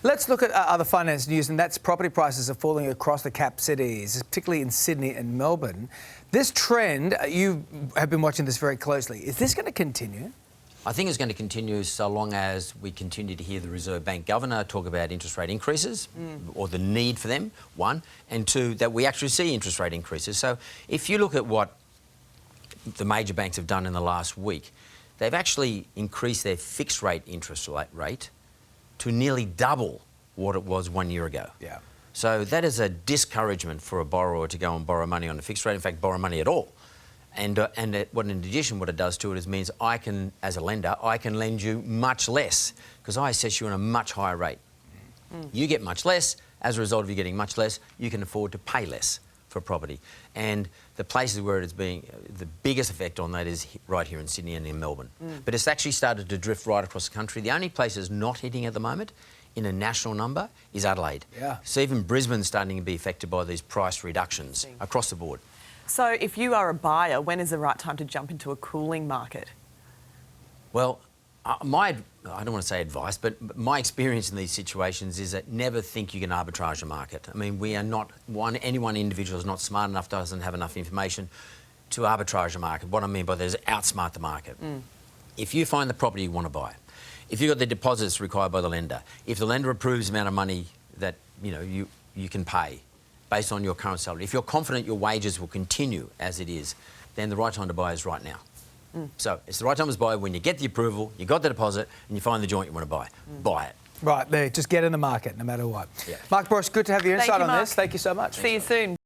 Let's look at other finance news, and that's property prices are falling across the cap cities, particularly in Sydney and Melbourne. This trend, you have been watching this very closely. Is this going to continue? I think it's going to continue so long as we continue to hear the Reserve Bank Governor talk about interest rate increases, or the need for them, one, and two, that we actually see interest rate increases. So if you look at what the major banks have done in the last week, they've actually increased their fixed rate interest rate to nearly double what it was 1 year ago. Yeah. So that is a discouragement for a borrower to go and borrow money on a fixed rate, in fact, borrow money at all. And in addition, what it does to it is means I can, as a lender, I can lend you much less because I assess you on a much higher rate. You get much less. As a result of you getting much less, you can afford to pay less for property. And the places where it's being, the biggest effect on that is right here in Sydney and in Melbourne. But it's actually started to drift right across the country. The only place it's not hitting at the moment in a national number is Adelaide. Yeah. So even Brisbane's starting to be affected by these price reductions across the board. So if you are a buyer, when is the right time to jump into a cooling market? Well, I don't want to say advice, but my experience in these situations is that never think you can arbitrage a market. I mean, we are not, any one individual is not smart enough, doesn't have enough information to arbitrage a market. What I mean by that is outsmart the market. If you find the property you want to buy, if you've got the deposits required by the lender, if the lender approves the amount of money that you can pay based on your current salary, if you're confident your wages will continue as it is, then the right time to buy is right now. So it's the right time to buy when you get the approval, you got the deposit, and you find the joint you want to buy. Buy it. Right, there, just get in the market no matter what. Yeah. Mark Bouris, good to have your insight on this. Thank you so much. See you soon.